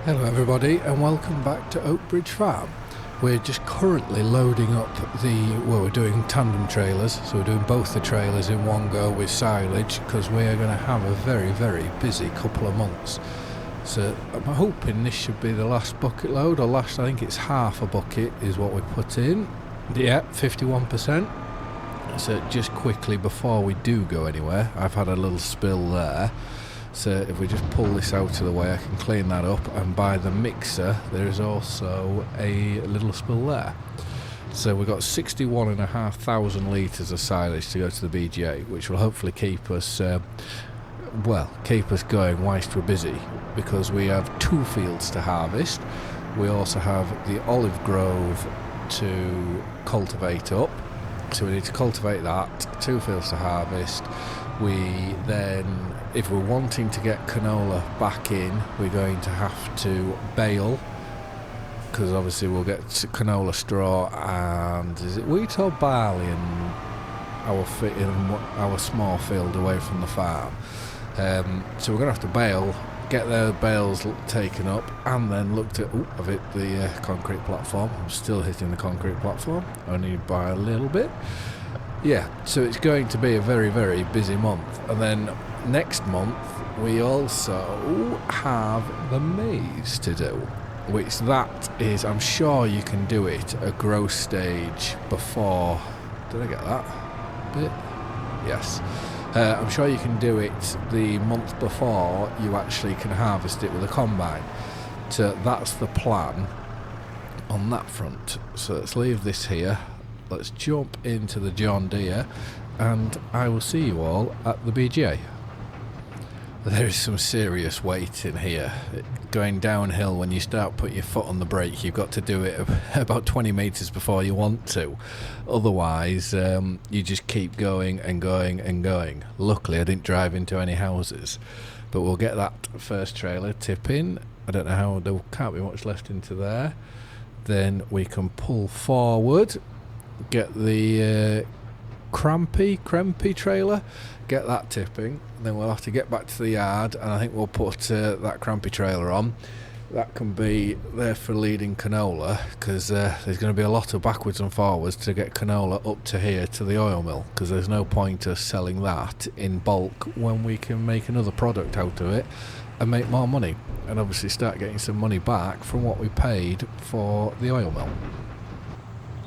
Hello everybody and welcome back to Oakbridge Farm. We're just currently loading up we're doing tandem trailers, so we're doing both the trailers in one go with silage because we're going to have a very, very busy couple of months. So I'm hoping this should be the last bucket load, or I think it's half a bucket is what we put in. Yeah, 51%. So just quickly before we do go anywhere, I've had a little spill there. So if we just pull this out of the way, I can clean that up, and by the mixer there is also a little spill there. So we've got 61,500 litres of silage to go to the BGA, which will hopefully keep us going whilst we're busy, because we have 2 fields to harvest. We also have the olive grove to cultivate up, so we need to cultivate that, 2 fields to harvest. We then, if we're wanting to get canola back in, we're going to have to bale, because obviously we'll get canola straw and is it wheat or barley in our small field away from the farm. So we're going to have to bale, get the bales taken up, and then looked at, I've hit the concrete platform. I'm still hitting the concrete platform, only by a little bit. Yeah, so it's going to be a very, very busy month. And then next month we also have the maize to do, which that is, I'm sure you can do it a growth stage before. Did I get that bit? Yes. I'm sure you can do it the month before you actually can harvest it with a combine. So that's the plan on that front. So let's leave this here. Let's jump into the John Deere, and I will see you all at the BGA. There is some serious weight in here. Going downhill, when you start putting your foot on the brake, you've got to do it about 20 metres before you want to. Otherwise, you just keep going and going and going. Luckily, I didn't drive into any houses. But we'll get that first trailer tipping. I don't know how, there can't be much left into there. Then we can pull forward, get the Crampy trailer, get that tipping. Then we'll have to get back to the yard, and I think we'll put that Crampy trailer on. That can be there for leading canola, because there's going to be a lot of backwards and forwards to get canola up to here to the oil mill, because there's no point us selling that in bulk when we can make another product out of it and make more money, and obviously start getting some money back from what we paid for the oil mill.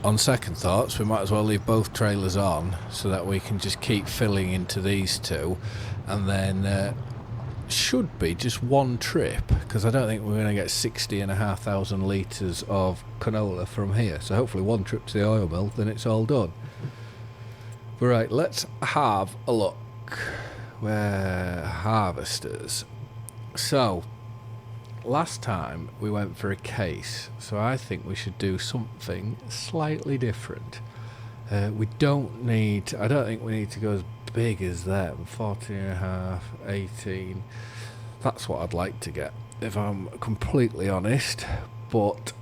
On second thoughts, we might as well leave both trailers on so that we can just keep filling into these two, and then should be just one trip, because I don't think we're going to get 60,500 litres of canola from here. So hopefully one trip to the oil mill, then it's all done. But right, let's have a look. We're harvesters. So last time we went for a case, so I think we should do something slightly different. I don't think we need to go as big as them. 14.5, 18. That's what I'd like to get, if I'm completely honest. But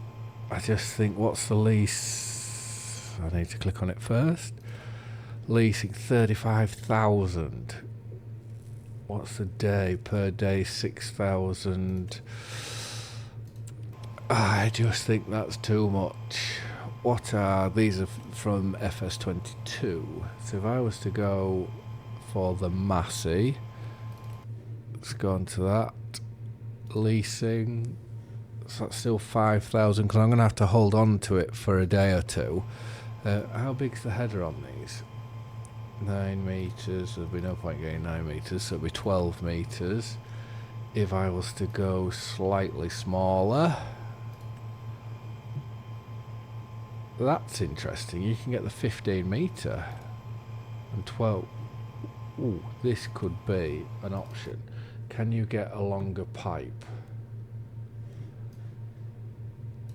I just think, what's the lease? I need to click on it first. Leasing 35,000. What's the day? Per day 6,000. I just think that's too much. These are from FS22. So if I was to go for the Massey, let's go on to that. Leasing, so that's still 5,000, because I'm going to have to hold on to it for a day or two. How big's the header on these? 9 metres, there'll be no point getting 9 metres, so it'll be 12 metres. If I was to go slightly smaller, that's interesting. You can get the 15 metre and 12. Ooh, this could be an option. Can you get a longer pipe?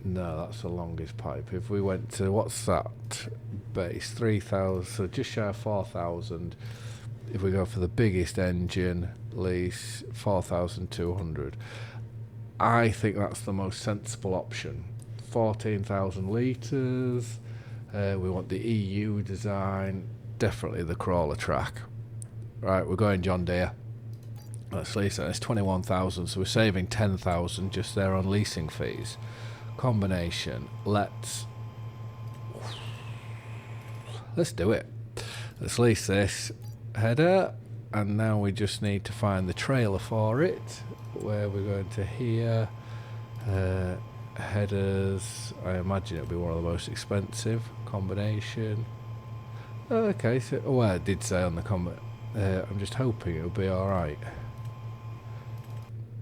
No, that's the longest pipe. If we went to, what's that base? 3,000, so just shy of 4,000. If we go for the biggest engine, lease 4,200. I think that's the most sensible option. 14,000 litres. We want the EU design. Definitely the crawler track. Right, we're going John Deere. Let's lease it. It's 21,000, so we're saving 10,000 just there on leasing fees. Combination. Let's do it. Let's lease this header, and now we just need to find the trailer for it. Where we're going to here. Headers. I imagine it'll be one of the most expensive. Combination. Okay, so well, it did say on the comment. I'm just hoping it'll be alright.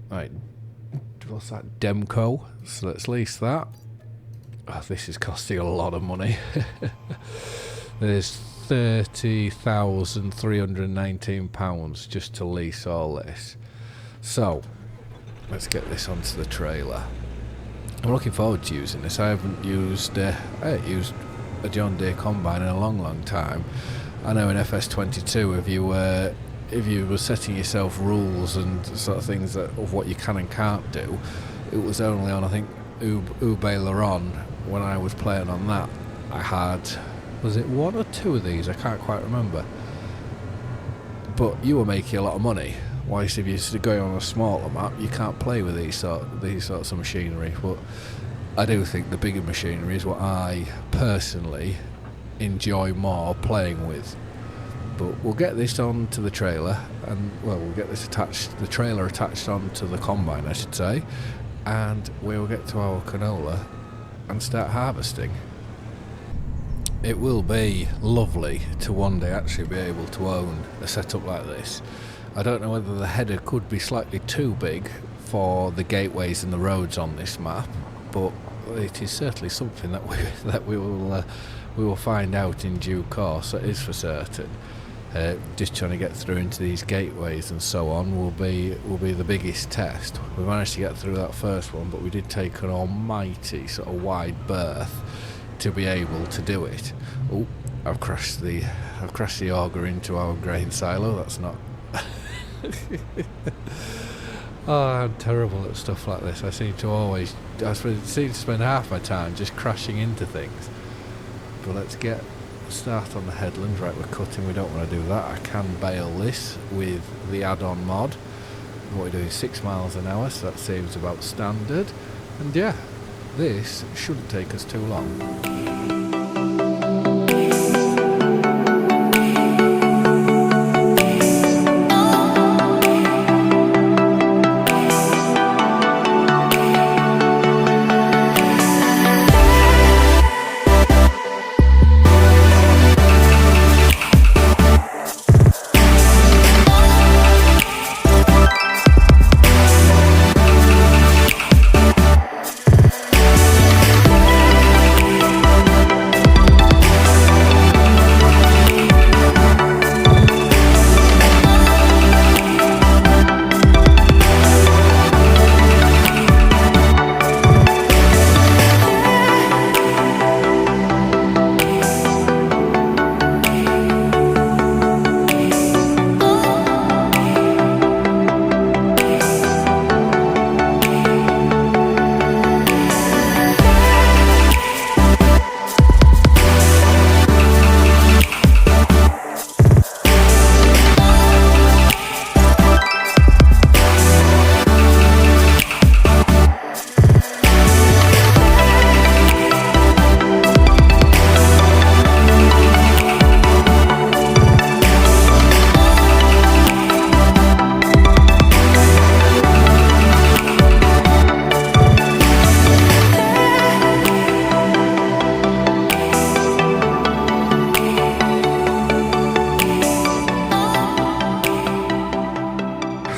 Right, what's that? Demco. So let's lease that. Oh, this is costing a lot of money. There's £30,319 just to lease all this. So let's get this onto the trailer. I'm looking forward to using this. I haven't used a John Deere combine in a long time. I know in FS22 if you were setting yourself rules and sort of things of what you can and can't do, it was only on, I think, Ube Laron, when I was playing on that, I had, was it one or two of these? I can't quite remember. But you were making a lot of money. Whilst if you're going on a smaller map, you can't play with these sorts of machinery. But I do think the bigger machinery is what I personally enjoy more playing with. But we'll get this onto the trailer, and well, we'll get this attached, the trailer attached onto the combine, I should say, and we'll get to our canola and start harvesting. It will be lovely to one day actually be able to own a setup like this. I don't know whether the header could be slightly too big for the gateways and the roads on this map, but it is certainly something that we will find out in due course. That is for certain. Just trying to get through into these gateways and so on will be the biggest test. We managed to get through that first one, but we did take an almighty sort of wide berth to be able to do it. Oh, I've crashed the auger into our grain silo. That's not. Oh, I'm terrible at stuff like this. I seem to spend half my time just crashing into things. But let's get start on the headland. Right, we're cutting, we don't want to do that. I can bale this with the add-on mod. What we're doing, 6 miles an hour, so that seems about standard. And yeah, this shouldn't take us too long.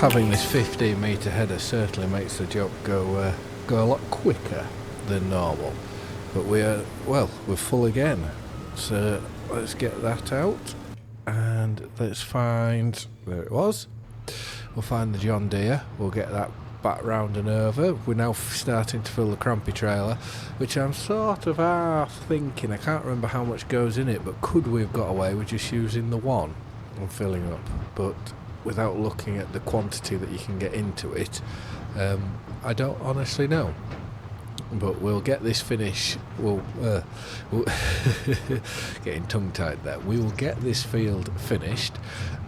Having this 15 metre header certainly makes the job go a lot quicker than normal. But we're full again. So let's get that out and let's find, there it was. We'll find the John Deere, we'll get that back round and over. We're now starting to fill the Crampy trailer, which I'm sort of half thinking, I can't remember how much goes in it, but could we have got away with just using the one and filling up? But without looking at the quantity that you can get into it, I don't honestly know. But we'll get this finish. We'll getting tongue-tied there. We will get this field finished,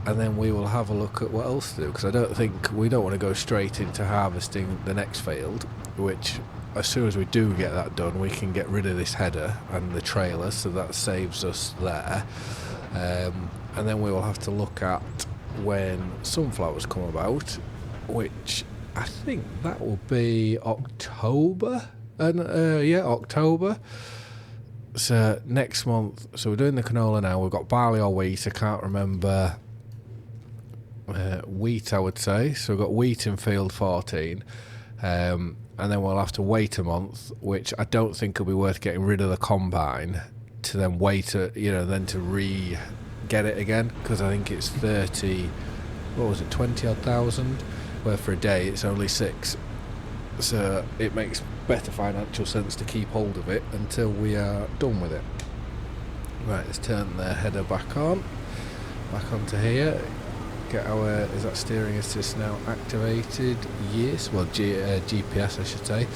and then we will have a look at what else to do. Because we don't want to go straight into harvesting the next field. Which, as soon as we do get that done, we can get rid of this header and the trailer, so that saves us there. And then we will have to look at when sunflowers come about, which I think that will be October. October. So next month. So we're doing the canola now. We've got barley or wheat. I can't remember. Wheat, I would say. So we've got wheat in field 14. And then we'll have to wait a month, which I don't think will be worth getting rid of the combine to then wait, then to re-get it again, because I think it's 20 odd thousand, where for a day it's only 6. So it makes better financial sense to keep hold of it until we are done with it. Right, let's turn the header back onto here. Get our, is that steering assist now activated? Yes, well GPS I should say.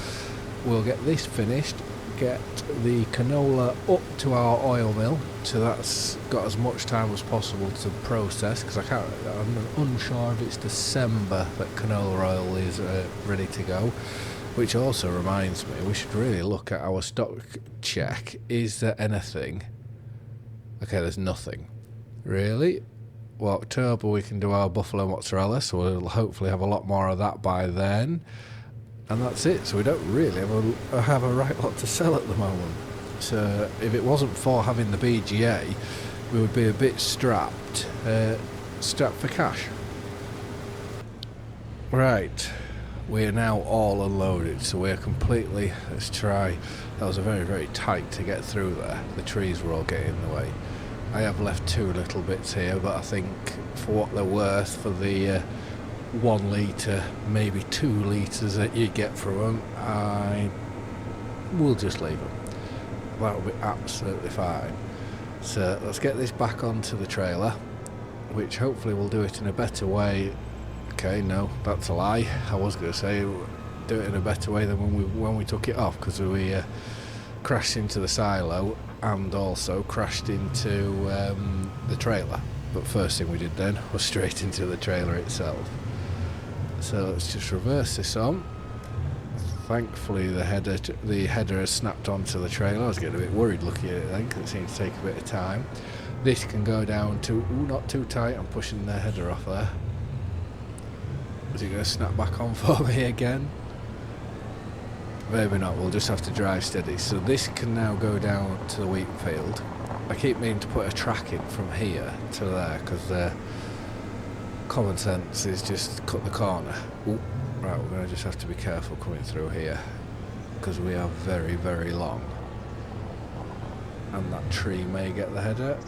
We'll get this finished, get the canola up to our oil mill, so that's got as much time as possible to process, because I'm unsure if it's December that canola oil is ready to go. Which also reminds me, we should really look at our stock check. Is there anything? Okay, there's nothing. Really? Well, October we can do our buffalo mozzarella, so we'll hopefully have a lot more of that by then. And that's it, so we don't really have a right lot to sell at the moment. So if it wasn't for having the BGA, we would be a bit strapped for cash. Right, we are now all unloaded, so we're completely, let's try, that was a very, very tight to get through there. The trees were all getting in the way. I have left 2 little bits here, but I think for what they're worth, for the 1 litre, maybe 2 litres that you get from them, I will just leave them. That will be absolutely fine. So let's get this back onto the trailer, which hopefully will do it in a better way. Okay, no, that's a lie. I was going to say do it in a better way than when we took it off, because we crashed into the silo and also crashed into the trailer. But first thing we did then was straight into the trailer itself. So let's just reverse this on. Thankfully the header has snapped onto the trailer. I was getting a bit worried looking at it then, because it seemed to take a bit of time. This can go down to, not too tight, I'm pushing the header off there. Is it going to snap back on for me again? Maybe not, we'll just have to drive steady. So this can now go down to the wheat field. I keep meaning to put a track in from here to there, because common sense is just cut the corner. Ooh, right, we're going to just have to be careful coming through here, because we are very, very long. And that tree may get the header.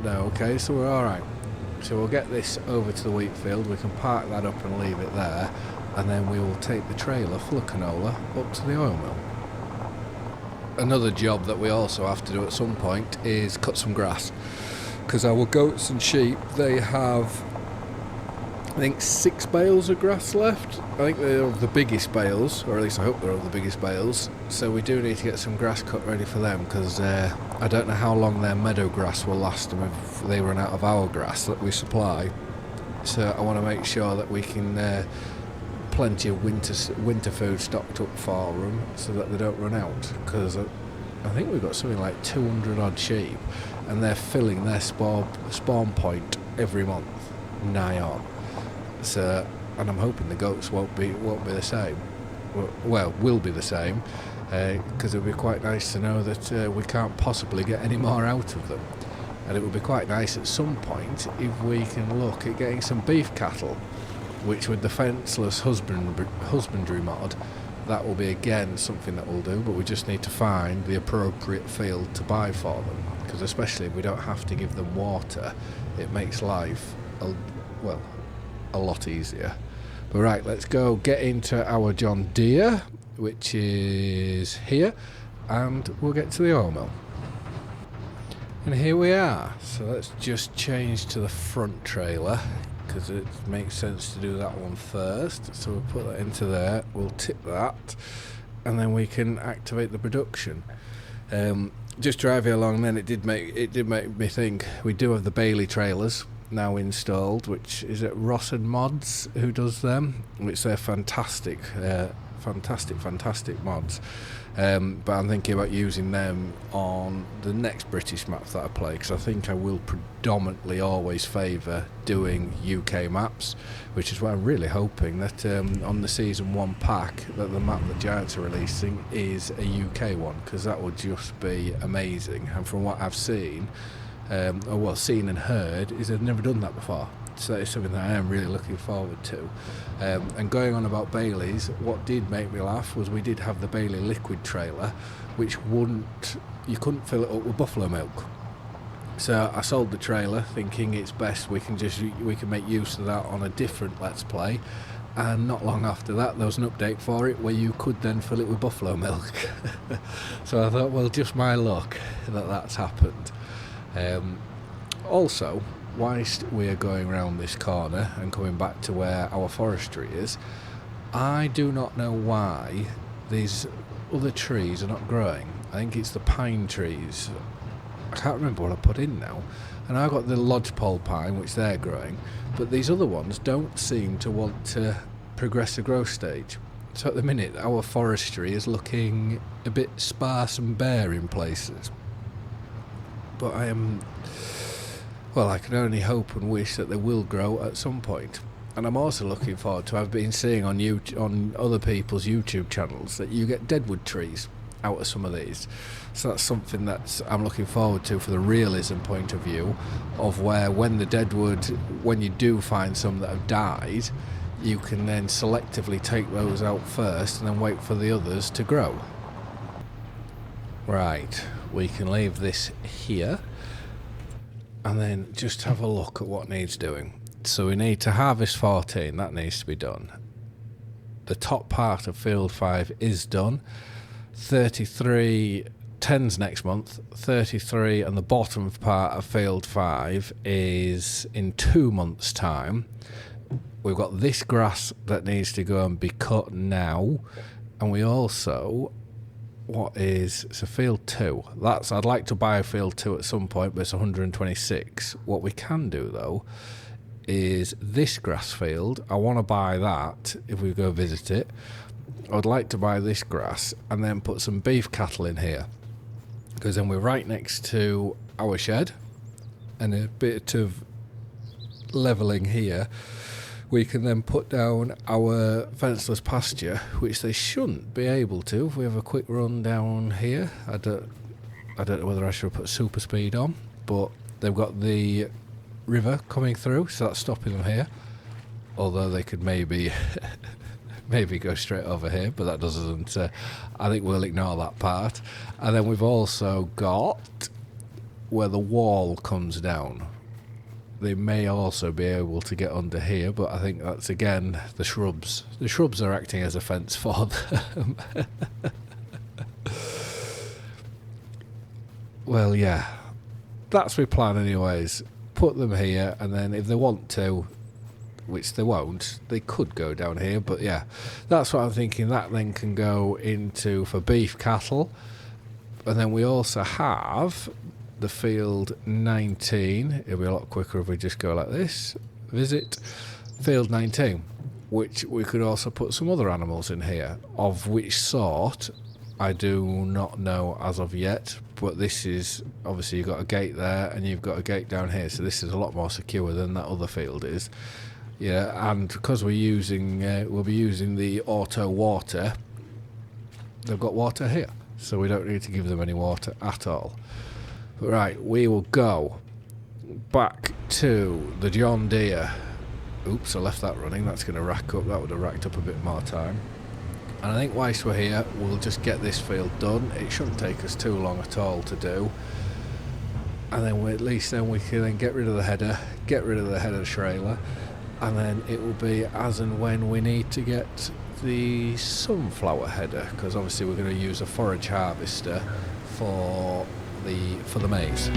No, okay, so we're alright. So we'll get this over to the wheat field, we can park that up and leave it there, and then we will take the trailer full of canola up to the oil mill. Another job that we also have to do at some point is cut some grass, because our goats and sheep, they have, I think, 6 bales of grass left. I think they're of the biggest bales, or at least I hope they're of the biggest bales, so we do need to get some grass cut ready for them, because I don't know how long their meadow grass will last them if they run out of our grass that we supply. So I want to make sure that we can plenty of winter food stocked up for them, so that they don't run out, because I think we've got something like 200 odd sheep, and they're filling their spawn point every month, nigh on. So, and I'm hoping the goats won't be the same. Well, will be the same, because it would be quite nice to know that we can't possibly get any more out of them. And it would be quite nice at some point if we can look at getting some beef cattle, which with the fenceless husbandry mod, that will be again something that we'll do, but we just need to find the appropriate field to buy for them, because especially if we don't have to give them water, it makes life a lot easier. But right, let's go get into our John Deere, which is here, and we'll get to the oil mill. And here we are. So let's just change to the front trailer, because it makes sense to do that one first. So we'll put that into there, we'll tip that, and then we can activate the production. Just driving along, then it did make me think. We do have the Bailey trailers now installed, which is at Ross and Mods who does them, which they're fantastic mods. But I'm thinking about using them on the next British maps that I play, because I think I will predominantly always favour doing UK maps, which is why I'm really hoping that on the Season 1 pack that the map that Giants are releasing is a UK one, because that would just be amazing. And from what I've seen, seen and heard, is they've never done that before. So it's something that I am really looking forward to. And going on about Bailey's, what did make me laugh was we did have the Bailey liquid trailer, which you couldn't fill it up with buffalo milk. So I sold the trailer thinking it's best we can make use of that on a different Let's Play. And not long after that, there was an update for it where you could then fill it with buffalo milk. So I thought, well, just my luck that's happened. Also, whilst we are going around this corner and coming back to where our forestry is, I do not know why these other trees are not growing. I think it's the pine trees. I can't remember what I put in now. And I've got the lodgepole pine, which they're growing, but these other ones don't seem to want to progress the growth stage. So at the minute, our forestry is looking a bit sparse and bare in places. But I can only hope and wish that they will grow at some point. And I'm also looking forward to, I've been seeing on other people's YouTube channels that you get deadwood trees out of some of these. So that's something that I'm looking forward to for the realism point of view of where when you do find some that have died, you can then selectively take those out first and then wait for the others to grow. Right, we can leave this here and then just have a look at what needs doing. So we need to harvest 14, that needs to be done. The top part of Field 5 is done. 33, 10's next month, 33 and the bottom part of Field 5 is in 2 months' time. We've got this grass that needs to go and be cut now, and we also... Field 2. I'd like to buy a Field 2 at some point, but it's 126. What we can do though is this grass field. I want to buy that if we go visit it. I'd like to buy this grass and then put some beef cattle in here, because then we're right next to our shed and a bit of levelling here. We can then put down our fenceless pasture, which they shouldn't be able to if we have a quick run down here. I don't know whether I should put super speed on, but they've got the river coming through, so that's stopping them here. Although they could maybe go straight over here, but that doesn't. I think we'll ignore that part. And then we've also got where the wall comes down. They may also be able to get under here, but I think that's again the shrubs. The shrubs are acting as a fence for them. Well, yeah, that's my plan anyways. Put them here, and then if they want to, which they won't, they could go down here, but yeah, that's what I'm thinking. That then can go into for beef cattle. And then we also have the Field 19. It'll be a lot quicker if we just go like this. Visit Field 19, which we could also put some other animals in here, of which sort I do not know as of yet, but this is, obviously you've got a gate there and you've got a gate down here, so this is a lot more secure than that other field is. Yeah, and because we'll be using the auto water, they've got water here, so we don't need to give them any water at all. Right, we will go back to the John Deere. Oops, I left that running. That's going to rack up. That would have racked up a bit more time. And I think whilst we're here, we'll just get this field done. It shouldn't take us too long at all to do. And then at least then we can then get rid of the header, get rid of the header trailer, and then it will be as and when we need to get the sunflower header, because obviously we're going to use a forage harvester for the maize.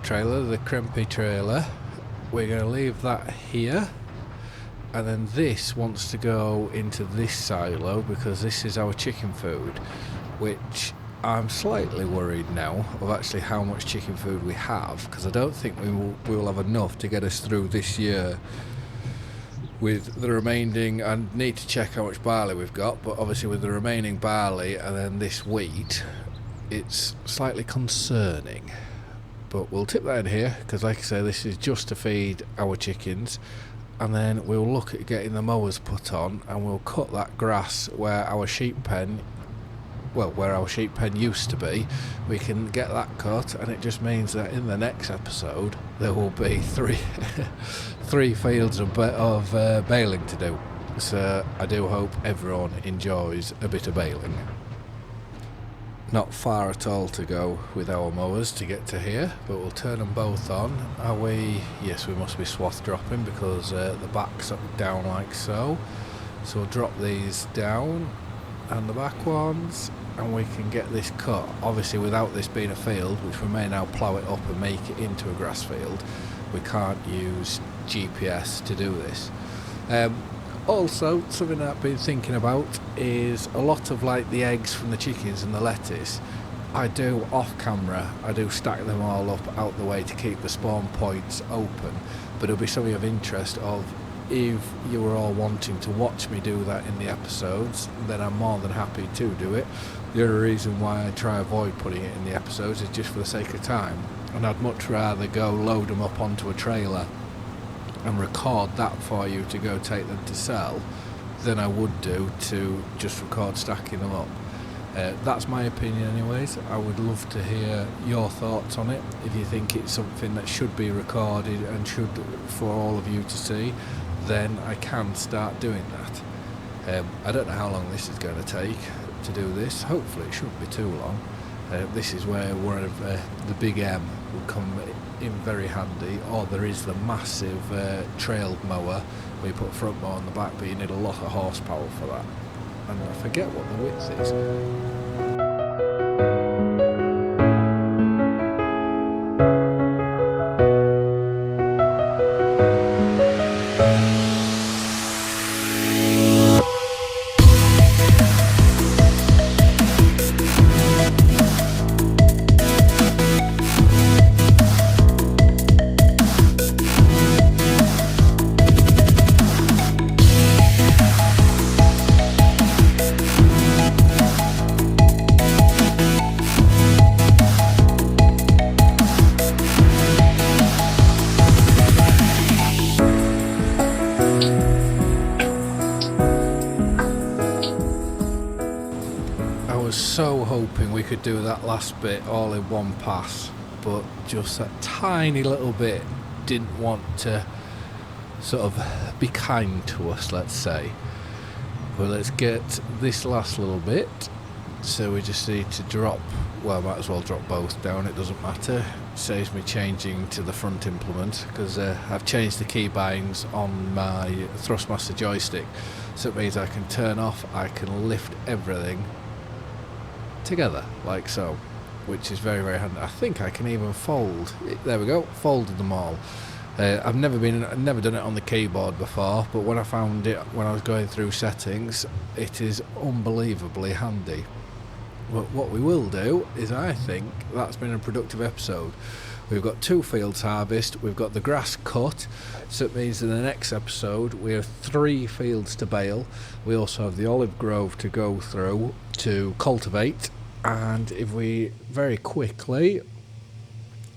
trailer, the Crimpy trailer. We're going to leave that here, and then this wants to go into this silo because this is our chicken food, which I'm slightly worried now of actually how much chicken food we have, because I don't think we will have enough to get us through this year with the remaining. I need to check how much barley we've got, but obviously with the remaining barley and then this wheat, it's slightly concerning. But we'll tip that in here because, like I say, this is just to feed our chickens, and then we'll look at getting the mowers put on, and we'll cut that grass where our sheep pen used to be. We can get that cut, and it just means that in the next episode there will be three fields of baling to do. So I do hope everyone enjoys a bit of baling. Not far at all to go with our mowers to get to here, but we'll turn them both on. Are we? Yes, we must be swath dropping because the back's up down like so. So we'll drop these down and the back ones, and we can get this cut. Obviously without this being a field, which we may now plough it up and make it into a grass field, we can't use GPS to do this. Also, something that I've been thinking about is a lot of like the eggs from the chickens and the lettuce. I do off camera, I do stack them all up out the way to keep the spawn points open, but it'll be something of interest of if you were all wanting to watch me do that in the episodes, then I'm more than happy to do it. The other reason why I try avoid putting it in the episodes is just for the sake of time, and I'd much rather go load them up onto a trailer and record that for you to go take them to sell than I would do to just record stacking them up. That's my opinion anyways. I would love to hear your thoughts on it. If you think it's something that should be recorded and should for all of you to see, then I can start doing that. I don't know how long this is going to take to do this. Hopefully it shouldn't be too long. This is where one of the Big M will come in very handy, or there is the massive trailed mower where you put front mower on the back, but you need a lot of horsepower for that, and I forget what the width is. So hoping we could do that last bit all in one pass, but just that tiny little bit didn't want to sort of be kind to us, let's say. But let's get this last little bit. So we just need to drop, well, I might as well drop both down, it doesn't matter. Saves me changing to the front implement because I've changed the keybinds on my Thrustmaster joystick, so it means I can turn off, I can lift everything together like so, which is very, very handy. I think I can even fold. There we go, folded them all. I've never done it on the keyboard before, but when I found it when I was going through settings, it is unbelievably handy. But what we will do is, I think that's been a productive episode. We've got 2 fields harvest, we've got the grass cut, so it means in the next episode we have 3 fields to bale. We also have the olive grove to go through to cultivate, and if we very quickly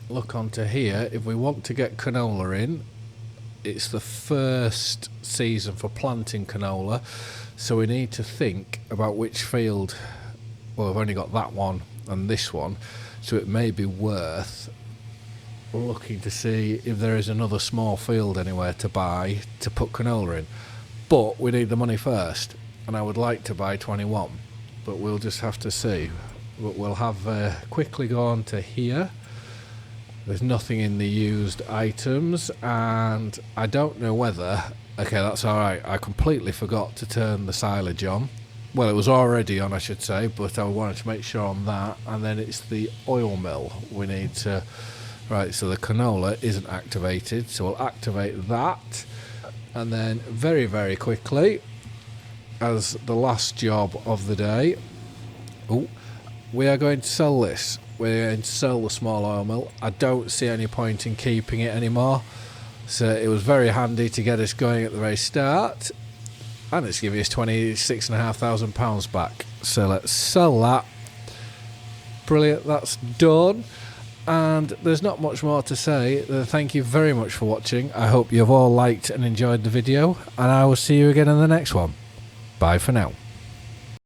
look onto here, if we want to get canola in, it's the first season for planting canola, so we need to think about which field. Well, we've only got that one and this one, so it may be worth looking to see if there is another small field anywhere to buy to put canola in. But we need the money first, and I would like to buy 21, but we'll just have to see. But we'll have quickly gone to here. There's nothing in the used items, and I don't know whether... Okay, that's alright. I completely forgot to turn the silage on. Well, it was already on, I should say, but I wanted to make sure on that. And then it's the oil mill we need to Right, so the canola isn't activated, so we'll activate that. And then very, very quickly, as the last job of the day, we are going to sell this. We're going to sell the small oil mill. I don't see any point in keeping it anymore. So it was very handy to get us going at the very start. And it's giving us £26,500 back. So let's sell that. Brilliant, that's done. And there's not much more to say. Thank you very much for watching. I hope you've all liked and enjoyed the video, and I will see you again in the next one. Bye for now.